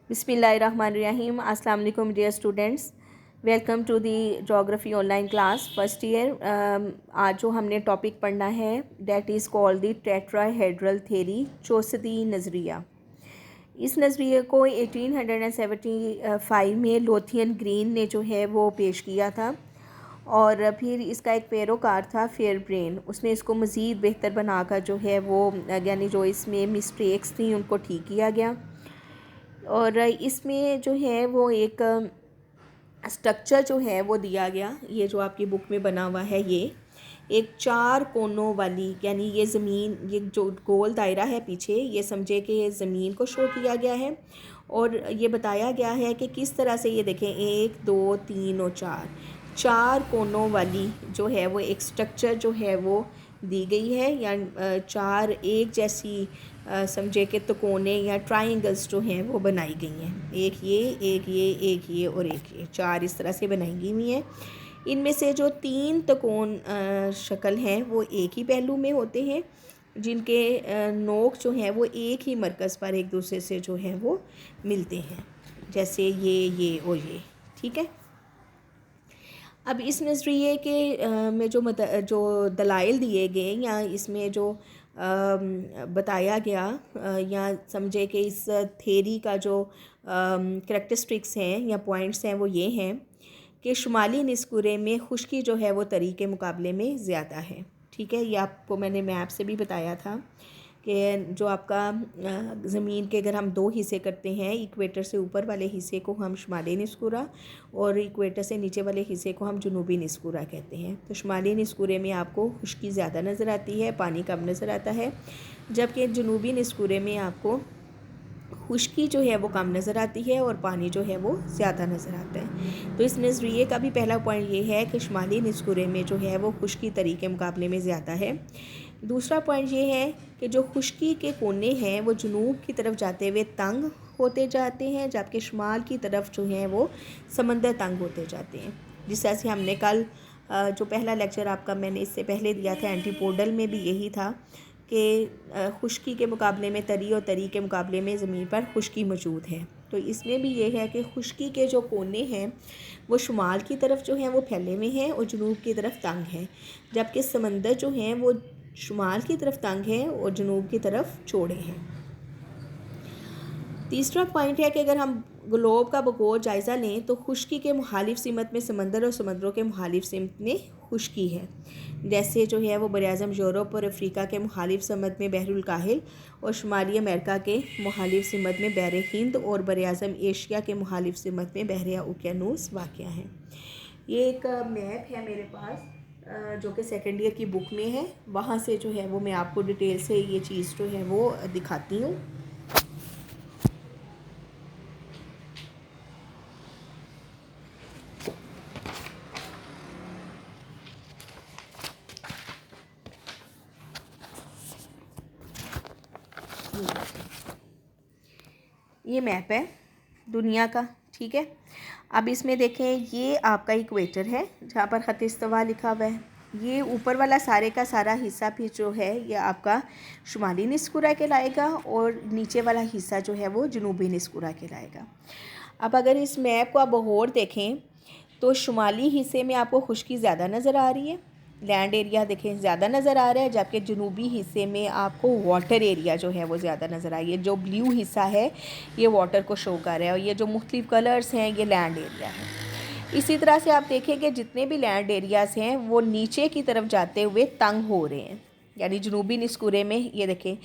बिस्मिल्लाहिर्रहमानिर्रहीम। अस्सलाम वालेकुम dear students, welcome to the geography online class first year. आज जो हमने टॉपिक पढ़ना है that is called the tetrahedral theory, चौसती नज़रिया। इस नज़रिए को 1875 में लोथियन ग्रीन ने जो है वो पेश किया था और फिर इसका एक पैरोकार था फेयरब्रेन। उसने इसको मज़ीद बेहतर बनाकर जो है वो यानी जो इसमें मिस्टेक्स थी उनको ठीक किया गया और इसमें जो है वो एक स्ट्रक्चर जो है वो दिया गया। ये जो आपकी बुक में बना हुआ है ये एक 4 कोनों वाली, यानी ये ज़मीन, ये जो गोल दायरा है पीछे, ये समझे कि ये ज़मीन को शो किया गया है और ये बताया गया है कि किस तरह से, ये देखें 1 2 3 और 4 कोनों वाली जो है वो एक स्ट्रक्चर जो है वो दी गई है, या 4 एक जैसी समझे कि त्रिकोणे या ट्राइंगल्स जो हैं वो बनाई गई हैं। एक ये, एक ये, एक ये और एक ये, 4 इस तरह से बनाई गई हुई हैं। इनमें से जो 3 त्रिकोण शक्ल हैं वो एक ही पहलू में होते हैं, जिनके नोक जो हैं वो एक ही मरकज़ पर एक दूसरे से जो है वो मिलते हैं, जैसे ये और ये। ठीक है। अब इस नज़रिए के में जो दलाइल दिए गए या इसमें जो बताया गया या समझे कि इस थेरी का जो करैक्टरिस्टिक्स हैं या पॉइंट्स हैं वो ये हैं कि शुमाली निस्कुरे में खुश्की जो है वो तरी के मुकाबले में ज़्यादा है। ठीक है, ये आपको मैंने मैप से भी बताया था कि जो आपका ज़मीन के अगर हम 2 हिस्से करते हैं, इक्वेटर से ऊपर वाले हिस्से को हम शुमाली निस्कुरा और इक्वेटर से नीचे वाले हिस्से को हम जुनूबी निस्कुरा कहते हैं। तो शुमाली निस्कुरे में आपको खुश्की ज़्यादा नज़र आती है, पानी कम नज़र आता है, जबकि जुनूबी निस्कुरे में आपको खुश्की जो है वो कम नज़र आती है और पानी जो है वो ज़्यादा नज़र आता है। तो इस नज़रिए का भी पहला पॉइंट ये है कि शुमाली निस्कुरे में जो है वो खुश्की तरी के मुकाबले में ज़्यादा है। दूसरा पॉइंट ये है कि जो खुश्की के कोने हैं वो जुनूब की तरफ जाते हुए तंग होते जाते हैं, जबकि शुमाल की तरफ जो हैं वो समंदर तंग होते जाते हैं। जिस तरह से हमने कल जो पहला लेक्चर आपका मैंने इससे पहले दिया था एंटीपोडल में भी यही था कि खुश्की के मुकाबले में तरी और तरी के मुकाबले में ज़मीन पर खुश्की मौजूद है। तो इसमें भी ये है कि खुश्की के जो कोने हैं वो शुमाल की तरफ जो हैं वो फैले हुए हैं और जनूब की तरफ तंग हैं, जबकि समंदर जो हैं वो शुमाल की तरफ तंग हैं और जनूब की तरफ चौड़े हैं। तीसरा पॉइंट है कि अगर हम ग्लोब का बगौर जायज़ा लें तो खुश्की के मुखालिफ सिमत में समंदर और समंदरों के मुखालिफ सिमत में खुश्की है। जैसे जो है वो बरआज़म यूरोप और अफ्रीका के मुखालिफ सिमत में बहरुल काहिल और शुमाली अमेरिका के मुखालिफ सिमत में बहर हिंद और बरआज़म एशिया के मुखालिफ सिमत में बहर उकियानूस वाक़ है। ये एक मैप है मेरे पास जो कि सेकेंड ईयर की बुक में है, वहाँ से जो है वो मैं आपको डिटेल से ये चीज़ जो है वो दिखाती हूँ। ये मैप है दुनिया का। ठीक है, अब इसमें देखें ये आपका इक्वेटर है जहाँ पर ख़त इस्तिवा लिखा हुआ है। ये ऊपर वाला सारे का सारा हिस्सा भी जो है ये आपका शुमाली निस्कुरा कहलाएगा और नीचे वाला हिस्सा जो है वो जनूबी निस्कुरा कहलाएगा। अब अगर इस मैप को आप गौर देखें तो शुमाली हिस्से में आपको खुश्की ज़्यादा नज़र आ रही है, लैंड एरिया देखें ज़्यादा नज़र आ रहा है, जबकि जनूबी हिस्से में आपको वाटर एरिया जो है वो ज़्यादा नज़र आ रही है। जो ब्लू हिस्सा है ये वाटर को शो कर रहा है और ये जो मुख्तलिफ कलर्स हैं ये लैंड एरिया है। इसी तरह से आप देखेंगे जितने भी लैंड एरियाज़ हैं वो नीचे की तरफ जाते हुए तंग हो रहे हैं, यानी जनूबी निस्कुरे में ये देखें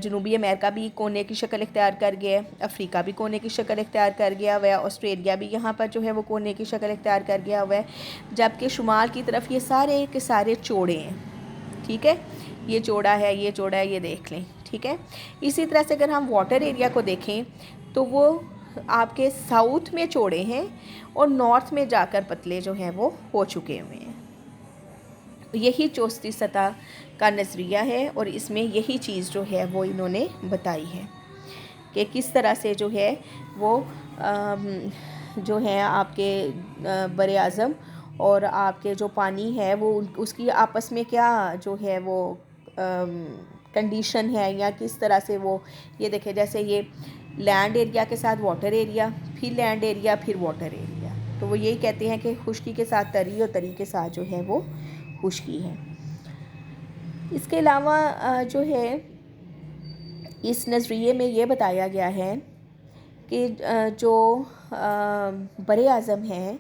जनूबी अमेरिका भी कोने की शक्ल इख्तियार कर गया है, अफ्रीका भी कोने की शक्ल इख्तियार कर गया हुआ है, ऑस्ट्रेलिया भी यहाँ पर जो है वो कोने की शक्ल इख्तियार कर गया हुआ है, जबकि शुमाल की तरफ ये सारे के सारे चौड़े हैं। ठीक है, ये चौड़ा है, ये चौड़ा है, ये देख लें। ठीक है, इसी तरह से अगर हम वाटर एरिया को देखें तो वो आपके साउथ में चौड़े हैं और नॉर्थ में जाकर पतले जो हैं वो हो चुके हुए हैं। यही चौसती सतह का नज़रिया है और इसमें यही चीज़ जो है वो इन्होंने बताई है कि किस तरह से जो है वो जो है आपके बर आज़म और आपके जो पानी है वो उसकी आपस में क्या जो है वो कंडीशन है या किस तरह से वो, ये देखें जैसे ये लैंड एरिया के साथ वाटर एरिया, फिर लैंड एरिया, फिर वाटर एरिया। तो वो यही कहते हैं कि खुश्की के साथ तरी और तरी के साथ जो है वो खुश्की है। इसके अलावा जो है इस नज़रिए में ये बताया गया है कि जो बरे आज़म हैं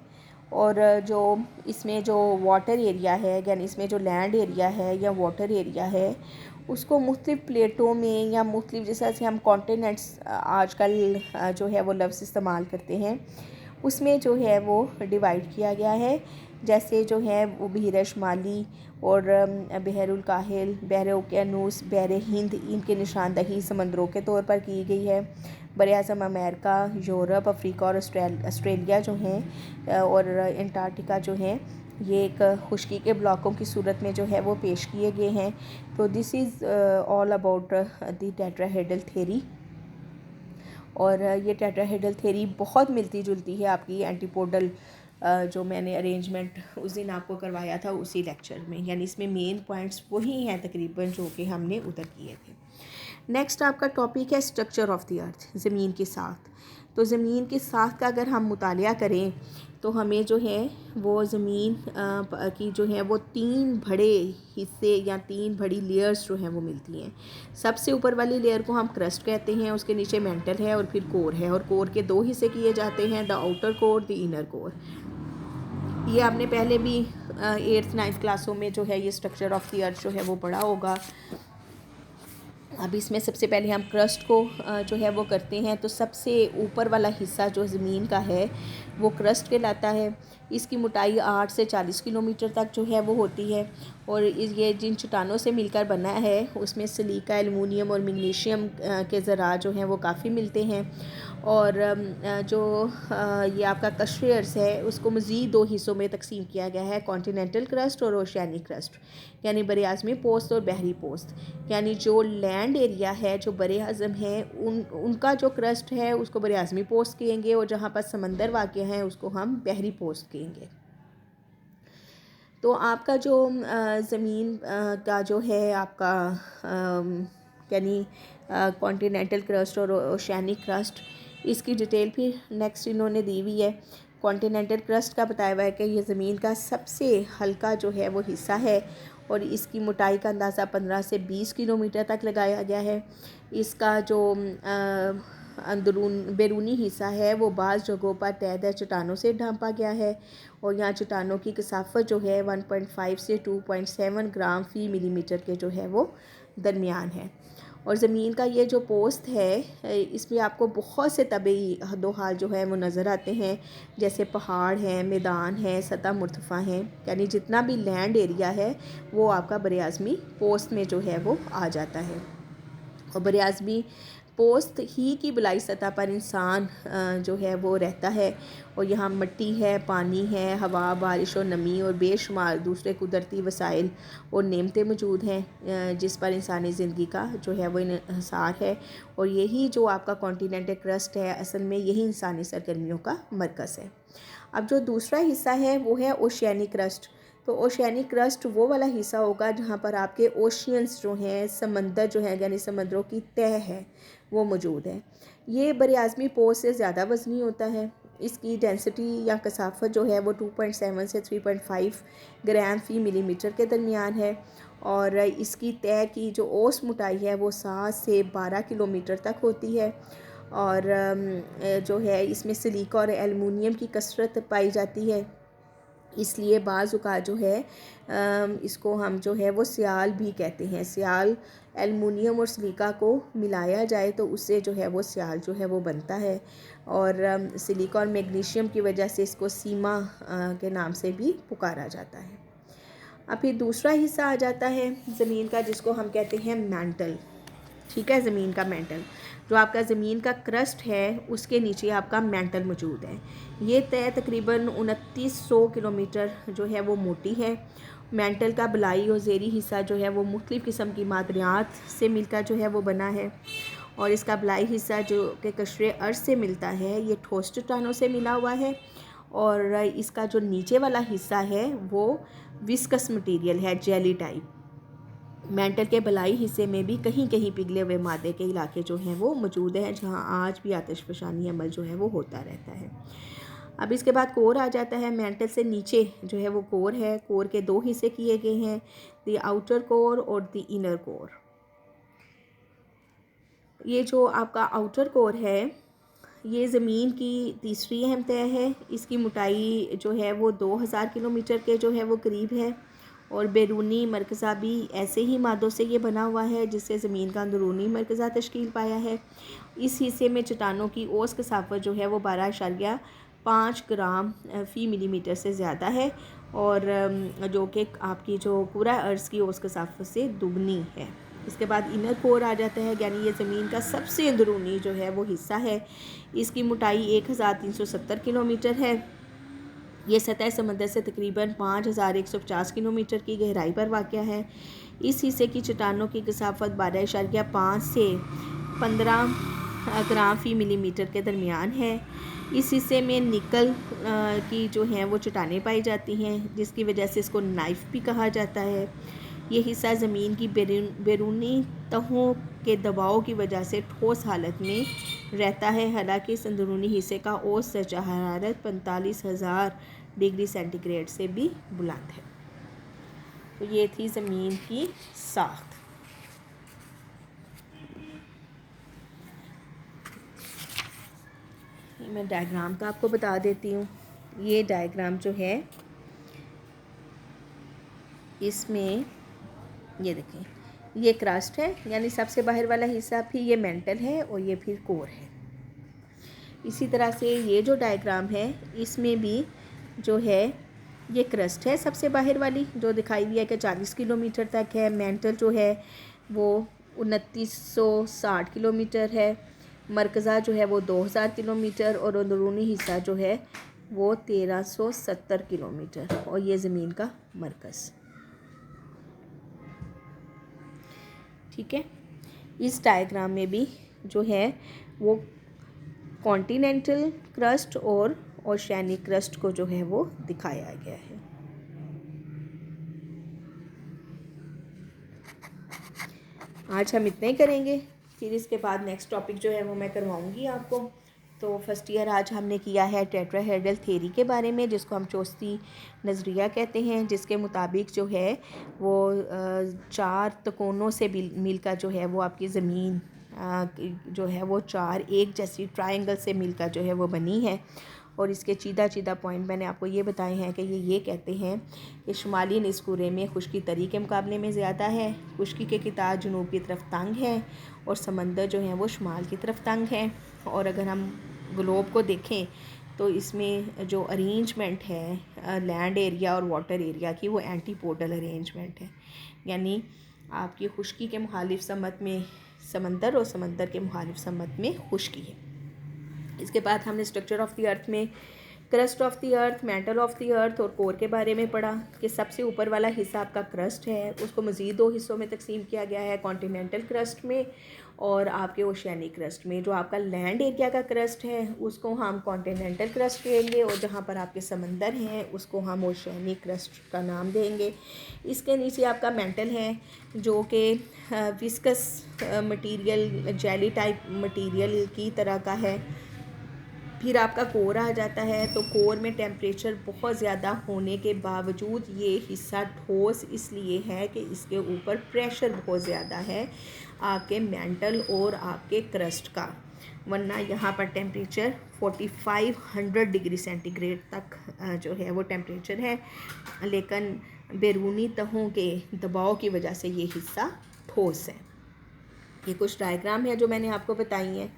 और जो इसमें जो वाटर एरिया है, यानी इसमें जो लैंड एरिया है या वाटर एरिया है, उसको मुख्तलिफ़ प्लेटों में या मुख्तलिफ़, जैसे हम कॉन्टिनेंट्स आजकल जो है वो लफ्ज़ इस्तेमाल करते हैं, उसमें जो है वो डिवाइड किया गया है। जैसे जो है वो बहर शुमाली और बहरुल काहिल, बहर ओकियानूस, बहर हिंद, इनके निशानदही समंदरों के तौर पर की गई है। बर आज़म अमेरिका, यूरोप, अफ्रीका और ऑस्ट्रेलिया जो हैं और अंटार्कटिका जो हैं, ये एक खुश्की के ब्लॉकों की सूरत में जो है वो पेश किए गए हैं। तो this is all about the tetrahedral theory. और ये टेट्राहेड्रल थ्योरी बहुत मिलती जुलती है आपकी एंटीपोडल जो मैंने अरेंजमेंट उस दिन आपको करवाया था उसी लेक्चर में, यानी इसमें मेन पॉइंट्स वही हैं तकरीबन जो कि हमने उधर किए थे। नेक्स्ट आपका टॉपिक है स्ट्रक्चर ऑफ द अर्थ, ज़मीन के साथ। तो ज़मीन के साथ का अगर हम मुतालिया करें तो हमें जो है वो ज़मीन की जो है वो 3 बड़े हिस्से या 3 बड़ी लेयर्स जो हैं वो मिलती हैं। सबसे ऊपर वाली लेयर को हम क्रस्ट कहते हैं, उसके नीचे मेंटल है और फिर कोर है, और कोर के 2 हिस्से किए जाते हैं, the outer core, the inner core. ये आपने पहले भी 8th 9th क्लासों में जो है ये स्ट्रक्चर ऑफ द अर्थ जो है वो पढ़ा होगा। अब इसमें सबसे पहले हम क्रस्ट को जो है वो करते हैं। तो सबसे ऊपर वाला हिस्सा जो ज़मीन का है वो क्रस्ट कहलाता है। इसकी मोटाई 8 से 40 किलोमीटर तक जो है वो होती है, और ये जिन चट्टानों से मिलकर बना है उसमें सिलिका, एल्युमिनियम और मैग्नीशियम के ज़रात जो हैं वो काफ़ी मिलते हैं। और जो ये आपका कशरे अर्ज़ है उसको मज़ीद 2 हिस्सों में तकसीम किया गया है, कॉन्टिनेंटल क्रस्ट और ओशियानिक क्रस्ट, यानी बर आज़मी पोस्ट और बहरी पोस्ट। यानी जो लैंड एरिया है, जो बर आज़म है, उनका जो क्रस्ट है उसको बर आज़मी पोस्ट कहेंगे, और जहाँ पर समंदर वाक़ है उसको हम बहरी पोस्ट कहेंगे। तो आपका जो ज़मीन का जो है आपका यानी कॉन्टिनेंटल क्रस्ट और ओशियानिक क्रस्ट, इसकी डिटेल फिर नेक्स्ट इन्होंने दी हुई है। कॉन्टिनेंटल क्रस्ट का बताया हुआ है कि ये ज़मीन का सबसे हल्का जो है वो हिस्सा है, और इसकी मोटाई का अंदाज़ा 15 से 20 किलोमीटर तक लगाया गया है। इसका जो बैरूनी हिस्सा है वो बाज़ जगहों पर तय चट्टानों से ढांपा गया है, और यहाँ चट्टानों की कसाफत जो है 1.5 से 2.7 ग्राम फ़ी मिलीमीटर के जो है वो दरमियान है। और ज़मीन का ये जो पोस्ट है इसमें आपको बहुत से तबीई हदो हाल जो है वो नज़र आते हैं, जैसे पहाड़ हैं, मैदान है, सतह मुर्तफ़ा हैं, यानी जितना भी लैंड एरिया है वो आपका बर आज़मी पोस्ट में जो है वो आ जाता है। और बर आज़मी पोस्ट ही की बलाई सतह पर इंसान जो है वो रहता है, और यहाँ मिट्टी है, पानी है, हवा, बारिश और नमी और बेशुमार दूसरे कुदरती वसाइल और नेमतें मौजूद हैं जिस पर इंसानी ज़िंदगी का जो है वो इन्हिसार है। और यही जो आपका कॉन्टिनेंटल क्रस्ट है असल में यही इंसानी सरगर्मियों का मरकज़ है। अब जो दूसरा हिस्सा है वो है ओशियानिक क्रस्ट। तो ओशियानिक क्रस्ट वो वाला हिस्सा होगा जहाँ पर आपके ओशियंस जो हैं, समंदर जो है यानी समंदरों की तह है वो मौजूद है। ये बर आज़मी पोस्ट से ज़्यादा वज़नी होता है। इसकी डेंसिटी या कसाफत जो है वो 2.7 से 3.5 ग्राम फ़ी मिलीमीटर के दरमियान है, और इसकी तह की जो औसत मोटाई है वो 7 से 12 किलोमीटर तक होती है। और जो है इसमें सिलिका और एल्युमिनियम की कसरत पाई जाती है, इसलिए बाज़ औक़ात जो है इसको हम जो है वो सियाल भी कहते हैं। सियाल एल्युमिनियम और सिलिका को मिलाया जाए तो उससे जो है वो सियाल जो है वो बनता है, और सिलिका और मैग्नीशियम की वजह से इसको सीमा के नाम से भी पुकारा जाता है। अब फिर दूसरा हिस्सा आ जाता है ज़मीन का जिसको हम कहते हैं मैंटल। ठीक है, ज़मीन का मैंटल जो आपका ज़मीन का क्रस्ट है उसके नीचे आपका मैंटल मौजूद है। ये तय तकरीबन 2900 किलोमीटर जो है वो मोटी है। मैंटल का बलाई और ज़ेरी हिस्सा जो है वो मुख्तलिफ़ किस्म की मादनियात से मिलकर जो है वो बना है, और इसका बलाई हिस्सा जो कि कशरे अर्ज़ से मिलता है ये ठोस चट्टानों से मिला हुआ है, और इसका जो नीचे वाला हिस्सा है वो विस्कस मटीरियल है, जेली टाइप। मेंटल के बलाई हिस्से में भी कहीं कहीं पिघले हुए मादे के इलाके जो हैं वो मौजूद हैं, जहाँ आज भी आतिशफ़शानी अमल जो है वो होता रहता है। अब इसके बाद कोर आ जाता है। मेंटल से नीचे जो है वो कोर है। कोर के दो हिस्से किए गए हैं, द आउटर कोर और द इनर कोर। ये जो आपका आउटर कोर है ये ज़मीन की तीसरी अहम तह है। इसकी मोटाई जो है वो 2000 किलोमीटर के जो है वो करीब है, और बैरूनी मरकज़ा भी ऐसे ही मादों से ये बना हुआ है जिससे ज़मीन का अंदरूनी मरकज़ा तश्कील पाया है। इस हिस्से में चट्टानों की औसत कसाफत जो है वो 12.5 ग्राम फ़ी मिलीमीटर से ज़्यादा है, और जो कि आपकी जो पूरा अर्ज़ की औसत कसाफत से दुगनी है। इसके बाद इनर कोर आ जाता है, यानी ये ज़मीन का सबसे अंदरूनी जो है वो हिस्सा है। इसकी मोटाई 1370 किलोमीटर है। ये सतह समंदर से तकरीबन 5150 किलोमीटर की गहराई पर वाक़या है। इस हिस्से की चट्टानों की कसाफत 12.5 से 15 ग्राम फ़ी मिलीमीटर के दरमियान है। इस हिस्से में निकल की जो हैं वो चट्टानें पाई जाती हैं, जिसकी वजह से इसको नाइफ भी कहा जाता है। ये हिस्सा ज़मीन की बैरूनी तहों के दबाव की वजह से ठोस हालत में रहता है। हालांकि इस अंदरूनी हिस्से का औसत दर्जा हरारत 45,000 डिग्री सेंटीग्रेड से भी बुलंद है। तो ये थी ज़मीन की साख्त। मैं डायग्राम का आपको बता देती हूँ। ये डायग्राम जो है इसमें ये देखें, ये क्रस्ट है यानी सबसे बाहर वाला हिस्सा, फिर ये मेंटल है और ये फिर कोर है। इसी तरह से ये जो डायग्राम है इसमें भी जो है ये क्रस्ट है सबसे बाहर वाली, जो दिखाई दिया कि 40 किलोमीटर तक है। मेंटल जो है वो 2960 किलोमीटर है। मरकज़ा जो है वो 2000 किलोमीटर, और अंदरूनी हिस्सा जो है वो 1370 किलोमीटर, और ये ज़मीन का मरकज़। ठीक है। इस डायग्राम में भी जो है वो कॉन्टिनेंटल क्रस्ट और ओशियानिक क्रस्ट को जो है वो दिखाया गया है। आज हम इतना ही करेंगे, फिर इसके बाद नेक्स्ट टॉपिक जो है वो मैं करवाऊंगी आपको। तो फर्स्ट ईयर आज हमने किया है टेट्राहेड्रल थ्योरी के बारे में, जिसको हम चौथी नज़रिया कहते हैं, जिसके मुताबिक जो है वो 4 तकोनों से मिलकर जो है वो आपकी ज़मीन जो है वो 4 एक जैसी ट्रायंगल से मिलकर जो है वो बनी है। और इसके चीदा पॉइंट मैंने आपको ये बताए हैं कि ये कहते हैं कि शुमाली निस्कुरे में खुश्की तरी के मुकाबले में ज़्यादा है। खुश्की के कितार जनूब की तरफ तंग है और समंदर जो है वो शुमाल की तरफ तंग है। और अगर हम ग्लोब को देखें तो इसमें जो अरेंजमेंट है लैंड एरिया और वाटर एरिया की, वो एंटीपोडल अरेंजमेंट है, यानी आपकी खुश्की के मुखालिफ समत में समंदर और समंदर के मुखालिफ समत में खुश्की है। इसके बाद हमने स्ट्रक्चर ऑफ द अर्थ में crust of the earth, mental of the earth और कोर के बारे में पढ़ा कि सबसे ऊपर वाला हिस्सा आपका क्रस्ट है, उसको मज़ीद 2 हिस्सों में तकसीम किया गया है, कॉन्टिनेंटल क्रस्ट में और आपके ओशियानिक क्रस्ट में। जो आपका लैंड एरिया का क्रस्ट है उसको हम कॉन्टिनेंटल क्रस्ट कहेंगे, और जहाँ पर आपके समंदर हैं उसको हम ओशियानिक क्रस्ट का नाम देंगे। इसके नीचे आपका मेंटल है जो कि viscous material, jelly type material की तरह का है। फिर आपका कोर आ जाता है, तो कोर में टेम्परेचर बहुत ज़्यादा होने के बावजूद ये हिस्सा ठोस इसलिए है कि इसके ऊपर प्रेशर बहुत ज़्यादा है आपके मेंटल और आपके क्रस्ट का, वरना यहाँ पर टेम्परेचर 4500 डिग्री सेंटीग्रेड तक जो है वो टेम्परेचर है, लेकिन बैरूनी तहों के दबाव की वजह से ये हिस्सा ठोस है। ये कुछ डायग्राम है जो मैंने आपको बताई हैं।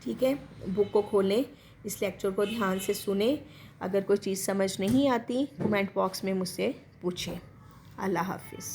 ठीक है, बुक को खोलें, इस लेक्चर को ध्यान से सुने। अगर कोई चीज़ समझ नहीं आती कमेंट बॉक्स में मुझसे पूछें। अल्लाह हाफिज़।